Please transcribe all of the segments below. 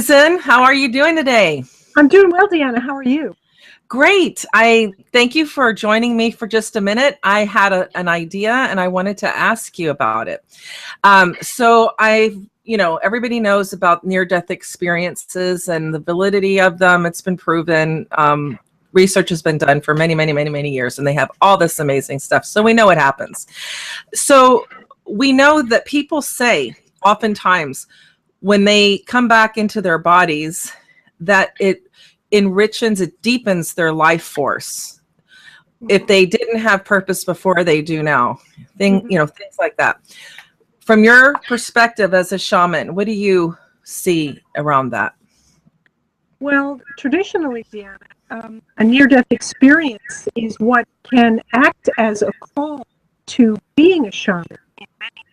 Susan, how are you doing today? I'm doing well, Deanna. How are you? Great. I thank you for joining me for just a minute. I had an idea and I wanted to ask you about it. Everybody knows about near-death experiences and the validity of them. It's been proven. Research has been done for many, many, many, many years, and they have all this amazing stuff. So we know it happens. So we know that people say oftentimes when they come back into their bodies that it enriches, it deepens their life force. If they didn't have purpose before, they do now. Things like that. From your perspective as a shaman, what do you see around that? Well, traditionally, Deanna, a near-death experience is what can act as a call to being a shaman in many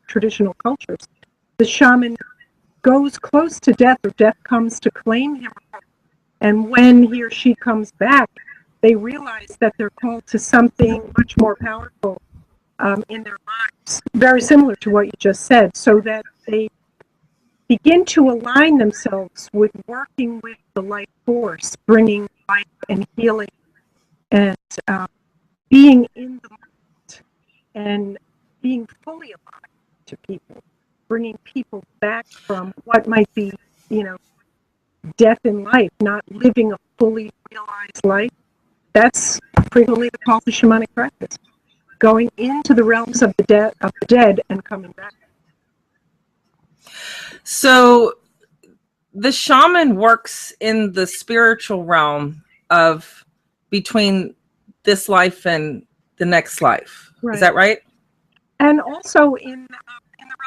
traditional cultures. The shaman goes close to death, or death comes to claim him. And when he or she comes back, they realize that they're called to something much more powerful in their lives, very similar to what you just said, so that they begin to align themselves with working with the life force, bringing life and healing and being in the moment and being fully alive to people, bringing people back from what might be, death in life, not living a fully realized life. That's frequently the call to shamanic practice, going into the realms of the dead and coming back. So the shaman works in the spiritual realm of between this life and the next life. Right. Is that right? And also in the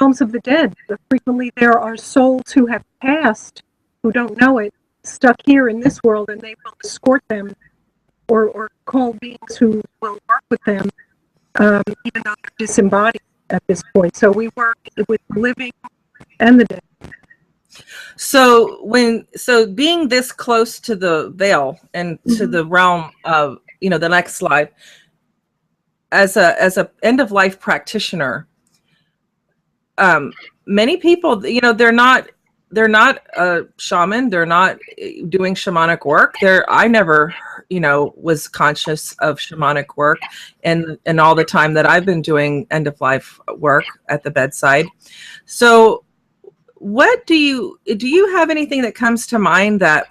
realms of the dead, frequently there are souls who have passed, who don't know it, stuck here in this world, and they will escort them or call beings who will work with them, even though they're disembodied at this point. So we work with the living and the dead. So being this close to the veil and to the realm of the next life, as a end of life practitioner, many people they're not a shaman, they're not doing shamanic work. I never was conscious of shamanic work and all the time that I've been doing end of life work at the bedside. So what do you have anything that comes to mind that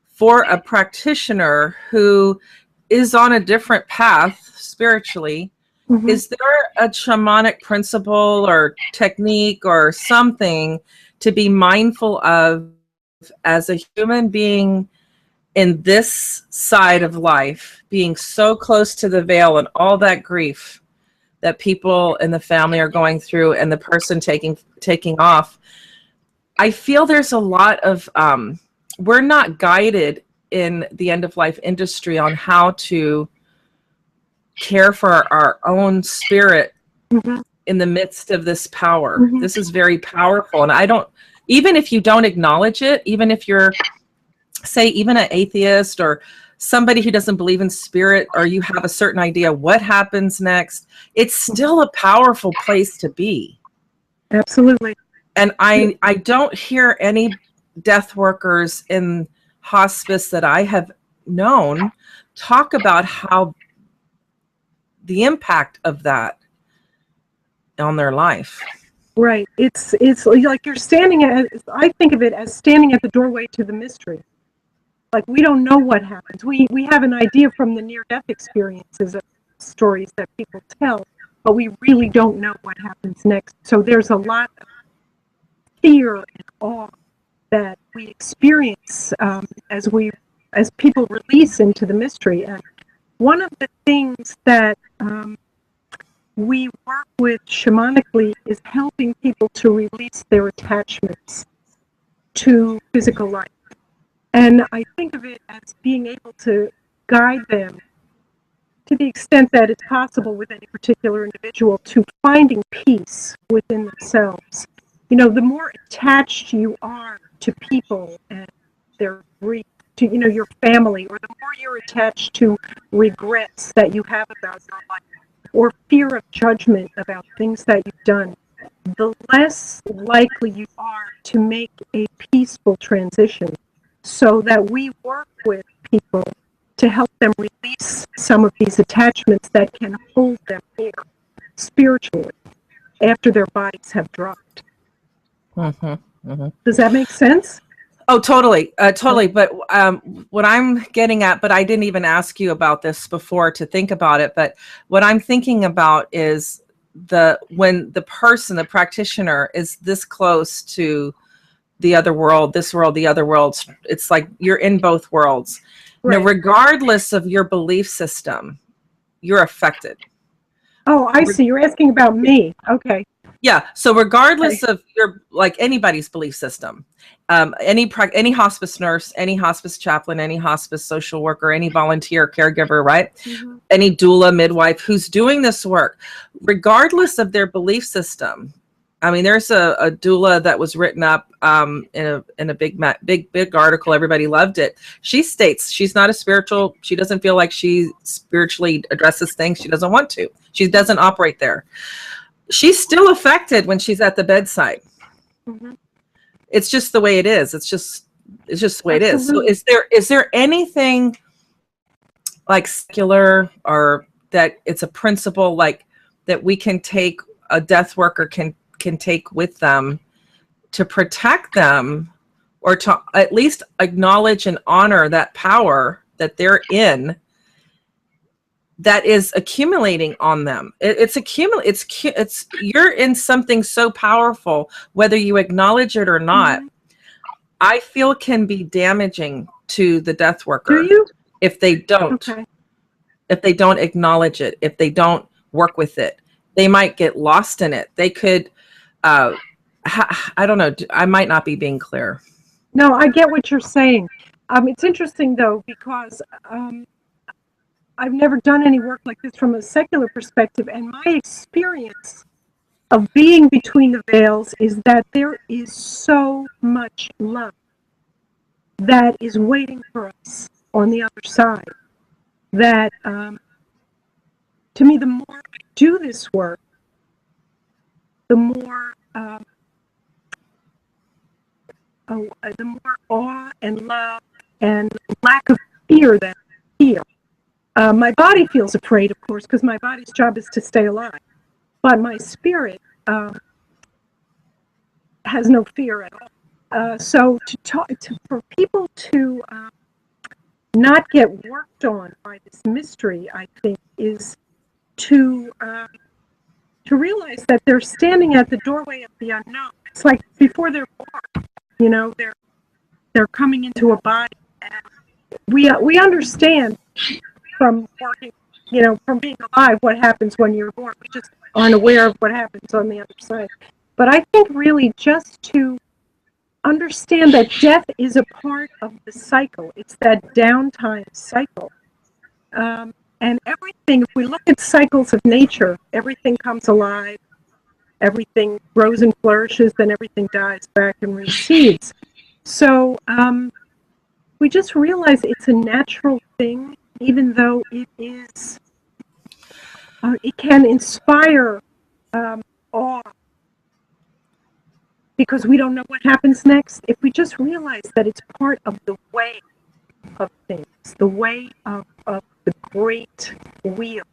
for a practitioner who is on a different path spiritually, is there a shamanic principle or technique or something to be mindful of as a human being in this side of life, being so close to the veil and all that grief that people in the family are going through and the person taking off? I feel there's a lot of, we're not guided in the end of life industry on how to care for our own spirit in the midst of this power. This is very powerful. And even if you don't acknowledge it, even if you're, say, even an atheist or somebody who doesn't believe in spirit, or you have a certain idea what happens next, it's still a powerful place to be. Absolutely. And I don't hear any death workers in hospice that I have known talk about how the impact of that on their life. Right. It's like you're I think of it as standing at the doorway to the mystery. Like, we don't know what happens. We have an idea from the near-death experiences of stories that people tell, but we really don't know what happens next. So there's a lot of fear and awe that we experience as people release into the mystery. And one of the things that we work with shamanically is helping people to release their attachments to physical life. And I think of it as being able to guide them to the extent that it's possible with any particular individual to finding peace within themselves. The more attached you are to people and their grief, to your family, or the more you're attached to regrets that you have about your life, or fear of judgment about things that you've done, the less likely you are to make a peaceful transition, so that we work with people to help them release some of these attachments that can hold them here spiritually after their bodies have dropped. Does that make sense? Oh, totally. Totally. But what I'm getting at, but I didn't even ask you about this before to think about it, but what I'm thinking about is when the person, the practitioner, is this close to the other world, this world, the other world, it's like you're in both worlds. Right. Now, regardless of your belief system, you're affected. Oh, I see. You're asking about me. Okay. Yeah. So regardless of your, like, anybody's belief system, any hospice nurse, any hospice chaplain, any hospice social worker, any volunteer caregiver, right? Mm-hmm. Any doula, midwife who's doing this work, regardless of their belief system. I mean, there's a doula that was written up in a big article. Everybody loved it. She states she's not a spiritual. She doesn't feel like she spiritually addresses things. She doesn't want to. She doesn't operate there. She's still affected when she's at the bedside. Mm-hmm. It's just the way it is. It's just the way it is. So is there anything like secular, or that it's a principle like that we can take, a death worker can take with them to protect them, or to at least acknowledge and honor that power that they're in, that is accumulating on them? It's you're in something so powerful, whether you acknowledge it or not. Mm-hmm. I feel can be damaging to the death worker. Do you? If they don't, if they don't acknowledge it, if they don't work with it, they might get lost in it. They could, I don't know. I might not be being clear. No, I get what you're saying. It's interesting though, because I've never done any work like this from a secular perspective, and my experience of being between the veils is that there is so much love that is waiting for us on the other side. That, to me, the more I do this work, the more awe and love and lack of fear that I feel. My body feels afraid, of course, because my body's job is to stay alive. But my spirit has no fear at all. So for people to not get worked on by this mystery, I think, is to realize that they're standing at the doorway of the unknown. It's like before they're born, you know, they're coming into a body. And we understand from working, you know, from being alive, what happens when you're born. We just aren't aware of what happens on the other side. But I think really just to understand that death is a part of the cycle. It's that downtime cycle. And everything, if we look at cycles of nature, everything comes alive, everything grows and flourishes, then everything dies back and recedes. So we just realize it's a natural thing, even though it is, it can inspire awe, because we don't know what happens next. If we just realize that it's part of the way of things, the way of the great wheel.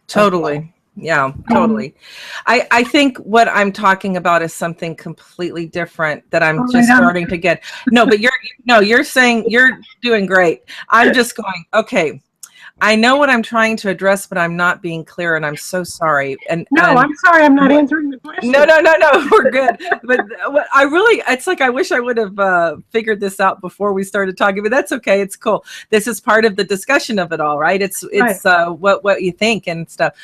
Totally. Yeah, totally. I think what I'm talking about is something completely different that I'm starting to get. No, but you're saying you're doing great. I'm just going, okay, I know what I'm trying to address, but I'm not being clear, and I'm so sorry. I'm sorry, I'm not answering the question. No, we're good. But it's like I wish I would have figured this out before we started talking, but that's okay. It's cool. This is part of the discussion of it all, right? It's right. What you think and stuff.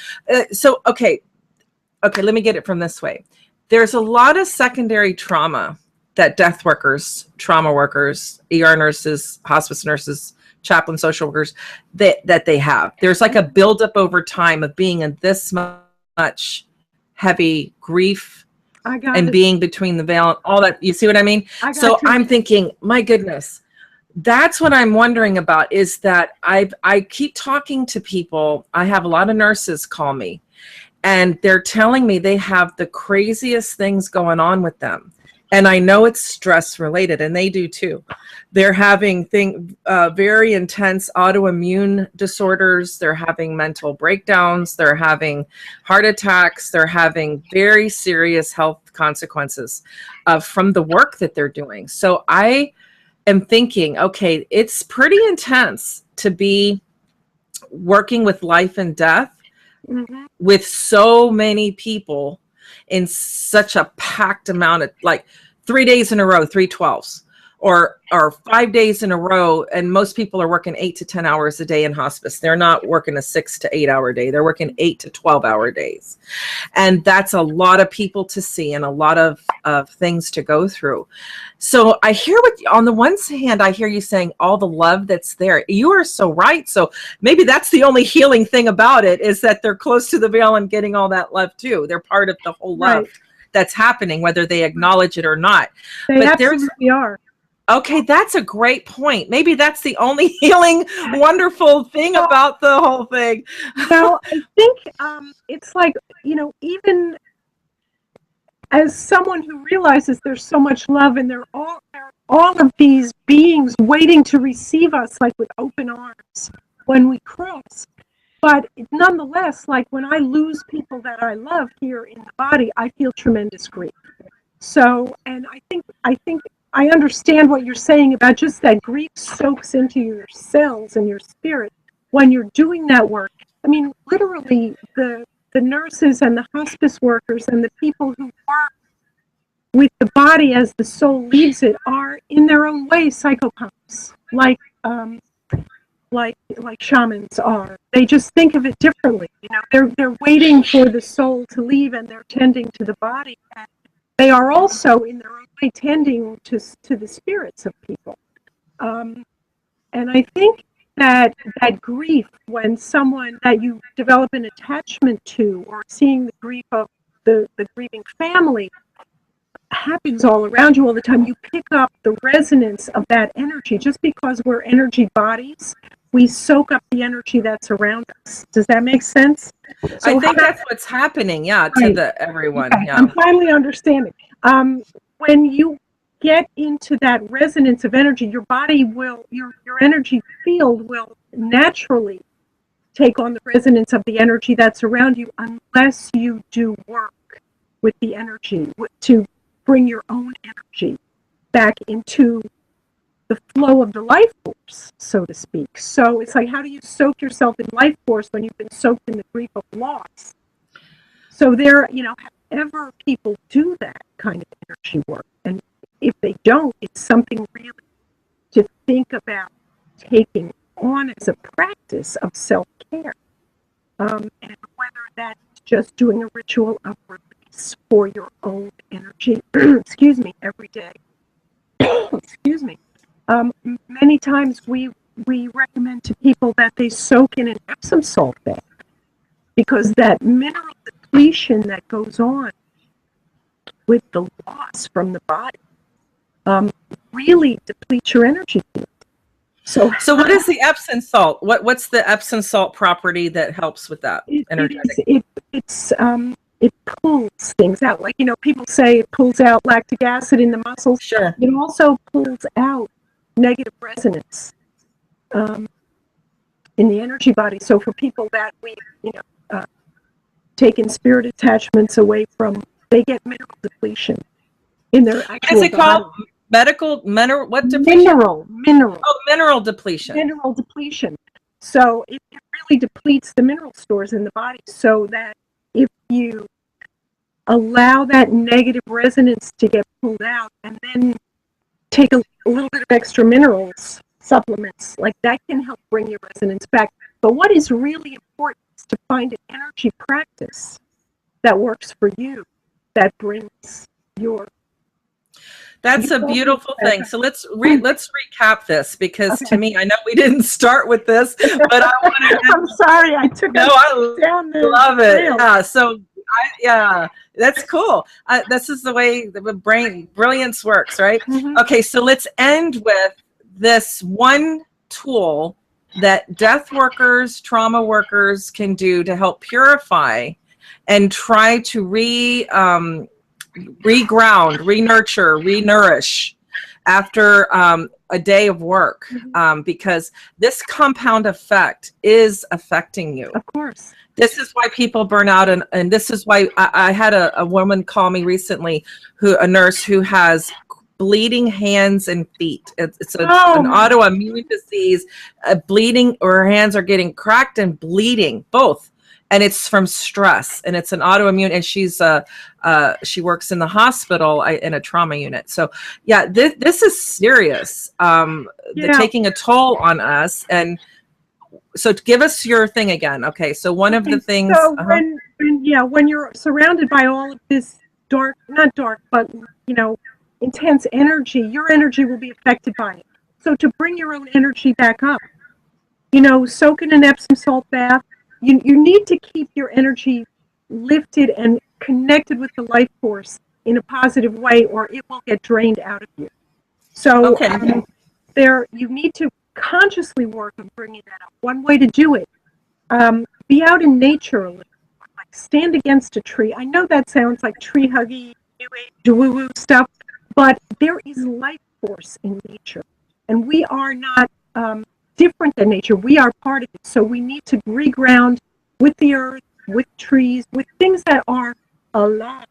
So, okay, let me get it from this way. There's a lot of secondary trauma that death workers, trauma workers, ER nurses, hospice nurses, chaplain, social workers, that they have. There's like a buildup over time of being in this much heavy grief and being between the veil and all that. You see what I mean? I'm thinking, my goodness, that's what I'm wondering about, is that I keep talking to people. I have a lot of nurses call me, and they're telling me they have the craziest things going on with them. And I know it's stress related, and they do too. They're having very intense autoimmune disorders. They're having mental breakdowns. They're having heart attacks. They're having very serious health consequences from the work that they're doing. So I am thinking, okay, it's pretty intense to be working with life and death with so many people in such a packed amount of, like, 3 days in a row, 312s, or 5 days in a row. And most people are working 8 to 10 hours a day in hospice. They're not working a 6 to 8 hour day. They're working 8 to 12 hour days. And that's a lot of people to see and a lot of things to go through. So I hear on the one hand, I hear you saying all the love that's there. You are so right. So maybe that's the only healing thing about it, is that they're close to the veil and getting all that love too. They're part of the whole love that's happening, whether they acknowledge it or not. They absolutely are. Okay, that's a great point. Maybe that's the only healing, wonderful thing about the whole thing. Well, I think it's like, even as someone who realizes there's so much love, and there are all of these beings waiting to receive us, like with open arms when we cross. But nonetheless, like when I lose people that I love here in the body, I feel tremendous grief. So, and I think I understand what you're saying about just that grief soaks into your cells and your spirit when you're doing that work. I mean, literally, the nurses and the hospice workers and the people who work with the body as the soul leaves it are, in their own way, psychopaths, like shamans are. They just think of it differently. They're waiting for the soul to leave, and they're tending to the body. And they are also, in their own way, tending to the spirits of people. And I think that grief, when someone that you develop an attachment to, or seeing the grief of the grieving family, happens all around you all the time, you pick up the resonance of that energy. Just because we're energy bodies, we soak up the energy that's around us. Does that make sense? So I think that's what's happening, to everyone. Okay. Yeah. I'm finally understanding. When you get into that resonance of energy, your body will, your energy field will naturally take on the resonance of the energy that's around you, unless you do work with the energy to bring your own energy back into the flow of the life force, so to speak. So it's like, how do you soak yourself in life force when you've been soaked in the grief of loss? So however people do that kind of energy work, and if they don't, it's something really to think about taking on as a practice of self-care. And whether that's just doing a ritual of release for your own energy, excuse me, every day. Excuse me. Many times we recommend to people that they soak in an epsom salt bath, because that mineral depletion that goes on with the loss from the body really depletes your energy field. So what is the Epsom salt? What's the Epsom salt property that helps with that? It pulls things out. Like, people say it pulls out lactic acid in the muscles. Sure. It also pulls out negative resonance in the energy body. So for people that we, taken spirit attachments away from, they get mineral depletion in their actual body. What is it called? Mineral depletion? Mineral. Oh, mineral depletion. Mineral depletion. So it really depletes the mineral stores in the body, so that if you allow that negative resonance to get pulled out, and then take a little bit of extra minerals, supplements, like that can help bring your resonance back. But what is really important is to find an energy practice that works for you, that brings your... That's a beautiful thing. So let's recap this, because to me, I know we didn't start with this, but I want to... I'm sorry, I took I down there. Love it. Yeah. So that's cool. This is the way the brilliance works, right? Mm-hmm. Okay, so let's end with this one tool that death workers, trauma workers can do to help purify and try to reground, re-nurture, re-nourish after a day of work, because this compound effect is affecting you. Of course. This is why people burn out, and this is why I had a woman call me recently, a nurse who has bleeding hands and feet. It's an autoimmune disease, bleeding, or her hands are getting cracked and bleeding, both. And it's from stress, and it's an autoimmune, and she works in the hospital in a trauma unit. So yeah, this is serious. Taking a toll on us. And so give us your thing again. Okay, so one of the things. So when you're surrounded by all of this not dark, but intense energy, your energy will be affected by it. So to bring your own energy back up, soak in an Epsom salt bath. You need to keep your energy lifted and connected with the life force in a positive way, or it will get drained out of you. So you need to consciously work on bringing that up. One way to do it, be out in nature a little, like stand against a tree. I know that sounds like tree huggy, new age, woo-woo stuff, but there is life force in nature, and we are not different than nature. We are part of it. So we need to reground with the earth, with trees, with things that are alive.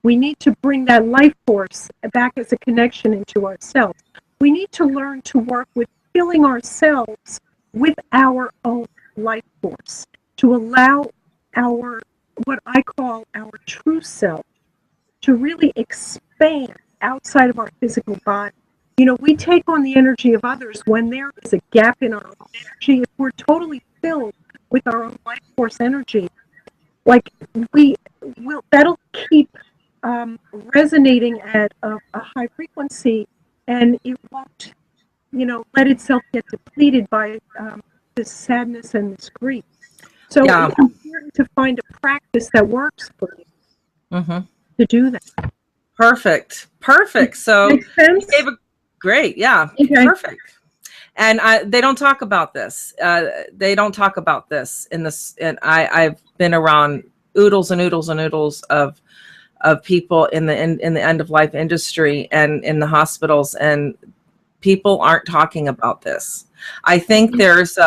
We need to bring that life force back as a connection into ourselves. We need to learn to work with filling ourselves with our own life force, to allow what I call our true self to really expand outside of our physical body. We take on the energy of others when there is a gap in our own energy. If we're totally filled with our own life force energy, that'll keep resonating at a high frequency, and it won't, let itself get depleted by this sadness and this grief. So it's important to find a practice that works for you to do that. Perfect. So Makes sense? you gave a great, perfect. And they don't talk about this. They don't talk about this in this. And I've been around oodles and oodles and oodles of people in the end of life industry and in the hospitals, and people aren't talking about this. I think there's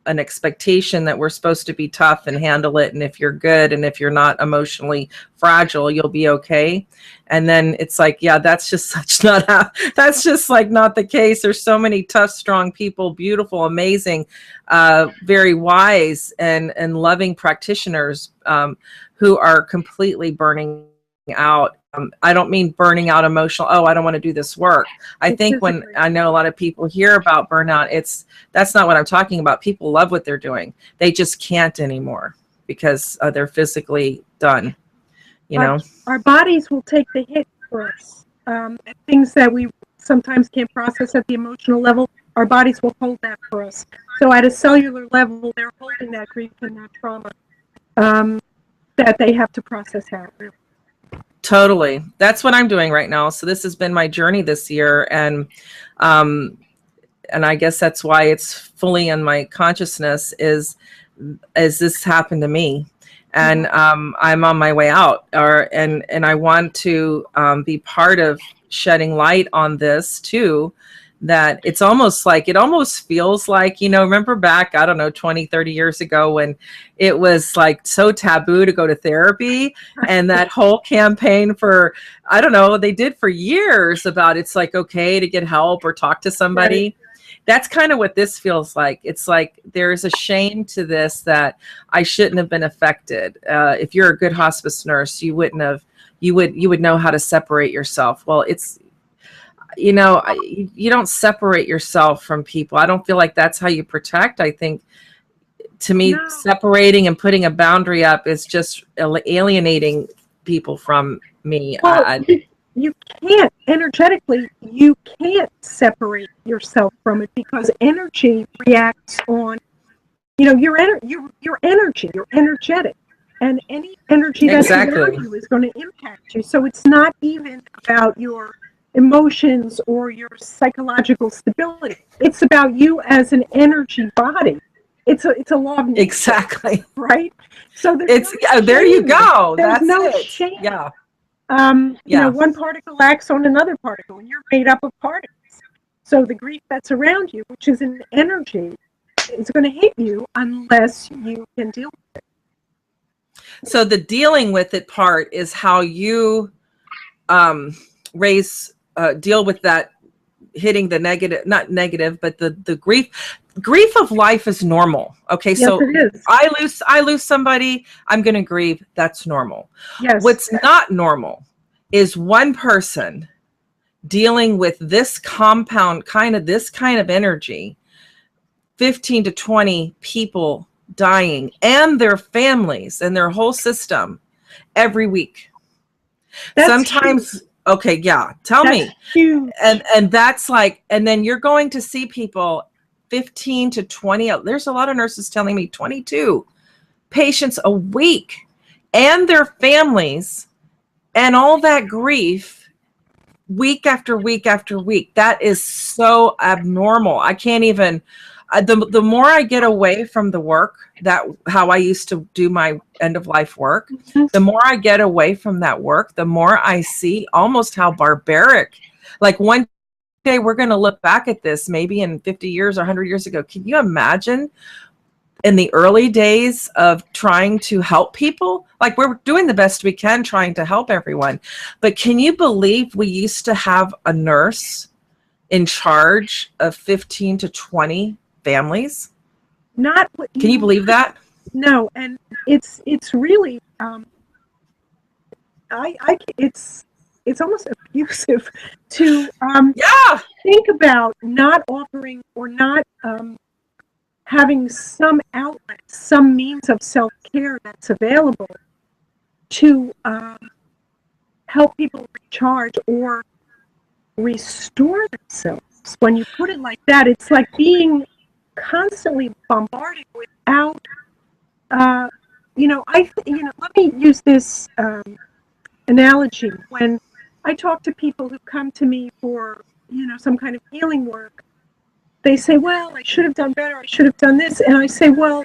an expectation that we're supposed to be tough and handle it, and if you're good and if you're not emotionally fragile, you'll be okay. And then it's like, that's just not the case. There's so many tough, strong people, beautiful, amazing, very wise and loving practitioners who are completely burning out. I don't mean burning out emotional, I don't want to do this work. I think when I know a lot of people hear about burnout, that's not what I'm talking about. People love what they're doing. They just can't anymore because they're physically done. Our bodies will take the hit for us. Things that we sometimes can't process at the emotional level, our bodies will hold that for us. So at a cellular level, they're holding that grief and that trauma that they have to process out. Totally. That's what I'm doing right now. So this has been my journey this year. And I guess that's why it's fully in my consciousness is this happened to me. And I'm on my way out, and I want to be part of shedding light on this too, that it almost feels like, remember back, 20, 30 years ago when it was like so taboo to go to therapy, and that whole campaign for, they did for years about it's like okay to get help or talk to somebody. Right. That's kind of what this feels like. It's like there's a shame to this that I shouldn't have been affected. If you're a good hospice nurse, you would know how to separate yourself. Well, it's, you don't separate yourself from people. I don't feel like that's how you protect. I think, to me, separating and putting a boundary up is just alienating people from me. Well, you can't energetically, you can't separate yourself from it because energy reacts on, your energy, you're energetic, and any energy that's around you is going to impact you. So it's not even about your emotions or your psychological stability. It's about you as an energy body. It's a law of nature, Exactly. right? So there's It's no there you shame. go. There's That's no it. shame. Yeah. You know, Yeah. one particle acts on another particle, and you're made up of particles. So the grief that's around you, which is an energy, is going to hit you unless you can deal with it. So the dealing with it part is how you deal with that hitting the negative, not negative, but the grief of life is normal. Okay. Yes, So it is. I lose somebody, I'm going to grieve. That's normal. Yes. What's not normal is one person dealing with this this kind of energy, 15 to 20 people dying and their families and their whole system every week. That's Sometimes huge. okay, yeah, tell That's me. huge. And that's like, and then you're going to see people 15 to 20, there's a lot of nurses telling me 22 patients a week and their families and all that grief week after week after week. That is so abnormal. I can't even the more I get away from the work, that how I used to do my end of life work, the more I get away from that work, the more I see almost how barbaric. Like one day we're going to look back at this maybe in 50 years or 100 years ago. Can you imagine in the early days of trying to help people? Like, we're doing the best we can trying to help everyone, but can you believe we used to have a nurse in charge of 15 to 20 families? Not Can you believe that? No, and it's really it's almost abusive to Yeah. think about not offering or not having some outlet, some means of self-care that's available to help people recharge or restore themselves. When you put it like that, it's like being constantly bombarded without, let me use this analogy. When I talk to people who come to me for, some kind of healing work, they say, well, I should have done better, I should have done this. And I say, well,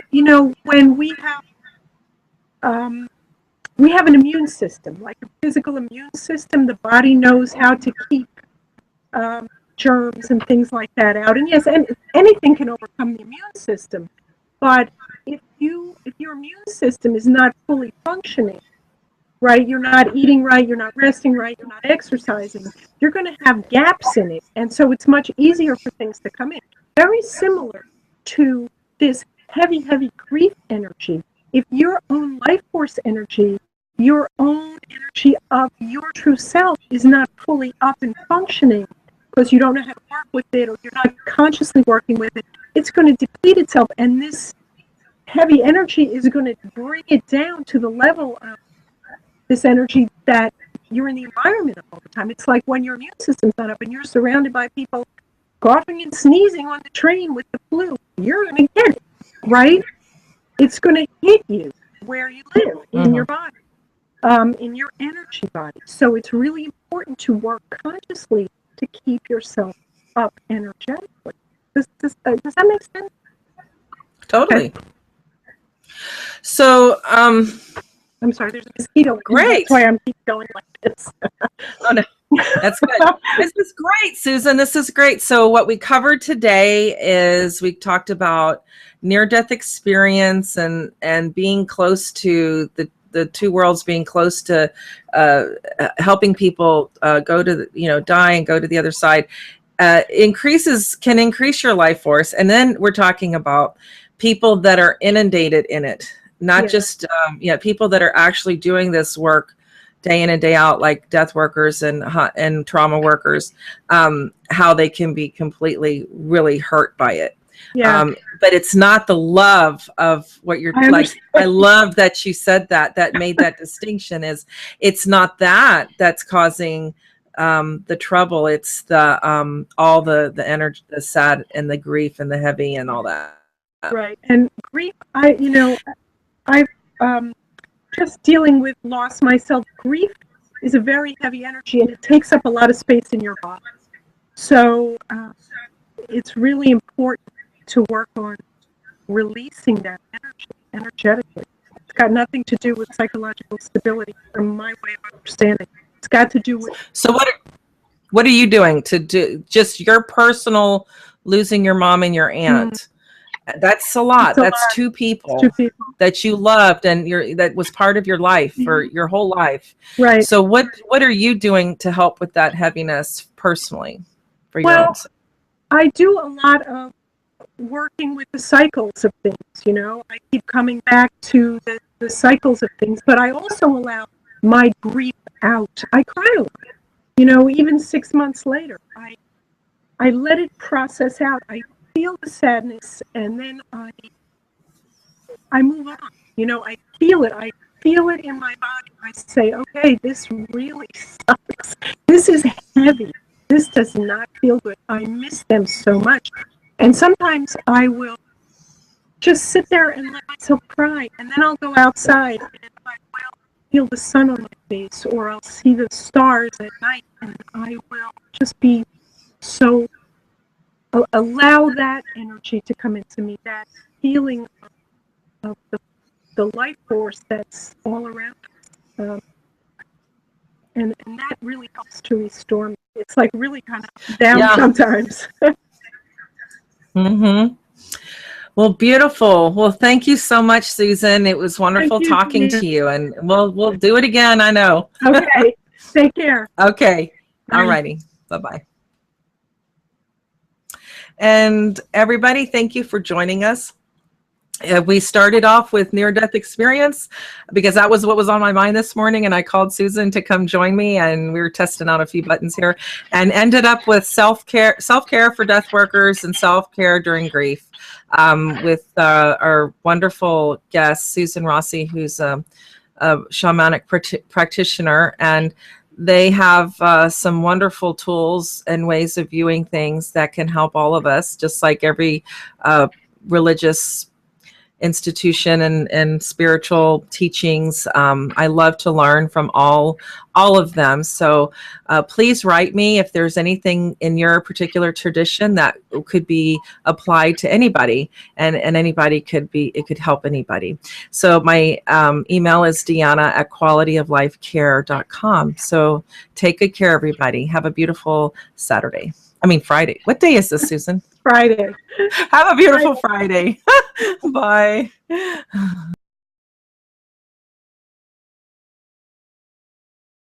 when we have an immune system, like a physical immune system, the body knows how to keep germs and things like that out. And yes, anything can overcome the immune system. But if your immune system is not fully functioning, right, you're not eating right, you're not resting right, you're not exercising, you're going to have gaps in it. And so it's much easier for things to come in. Very similar to this heavy, heavy grief energy. If your own life force energy, your own energy of your true self is not fully up and functioning because you don't know how to work with it or you're not consciously working with it, it's going to deplete itself. And this heavy energy is going to bring it down to the level of this energy that you're in the environment all the time. It's like when your immune system's not up and you're surrounded by people coughing and sneezing on the train with the flu, you're going to get it, right? It's going to hit you where you live, in your body, in your energy body. So it's really important to work consciously to keep yourself up energetically. Does that make sense? Totally. Okay. So, I'm sorry, there's a mosquito. Great. That's why I'm keep going like this. Oh, no. That's good. This is great, Susan. This is great. So what we covered today is we talked about near-death experience and being close to the two worlds, being close to helping people go to die and go to the other side. Can increase your life force. And then we're talking about people that are inundated in it, not just people that are actually doing this work day in and day out, like death workers and trauma workers, how they can be completely really hurt by it. Yeah. But it's not the love of what you're like. I love that you said that made that distinction. Is it's not that's causing the trouble. It's the all the energy, the sad and the grief and the heavy and all that. Right. And grief, I've just dealing with loss myself. Grief is a very heavy energy and it takes up a lot of space in your body. So it's really important to work on releasing that energy energetically. It's got nothing to do with psychological stability from my way of understanding. It's got to do with. So what are you doing to do just your personal losing your mom and your aunt? That's a lot. That's two people that you loved and that was part of your life for your whole life. Right. So what are you doing to help with that heaviness personally for your own self? I do a lot of working with the cycles of things, you know. I keep coming back to the cycles of things, but I also allow my grief out. I cry a lot. You know, even 6 months later, I let it process out. I feel the sadness, and then I move on. You know, I feel it. I feel it in my body. I say, okay, this really sucks. This is heavy. This does not feel good. I miss them so much. And sometimes I will just sit there and let myself cry, and then I'll go outside and I will feel the sun on my face, or I'll see the stars at night, and I will just be so, allow that energy to come into me, that feeling of the life force that's all around us. And that really helps to restore me. It's like really kind of down sometimes. Mm-hmm. Well, beautiful. Well, thank you so much, Susan. It was wonderful talking to you, and we'll do it again. I know. Okay. Take care. Okay. All righty. Bye-bye. And everybody, thank you for joining us. We started off with near-death experience because that was what was on my mind this morning, and I called Susan to come join me, and we were testing out a few buttons here, and ended up with self-care for death workers and self-care during grief with our wonderful guest, Susan Rossi, who's a shamanic practitioner, and they have some wonderful tools and ways of viewing things that can help all of us, just like every religious institution and spiritual teachings. I love to learn from all of them. So please write me if there's anything in your particular tradition that could be applied to anybody, and anybody it could help anybody. So my email is deanna@qualityoflifecare.com. So take good care, everybody. Have a beautiful Friday. What day is this, Susan? Friday. Have a beautiful Friday. Bye.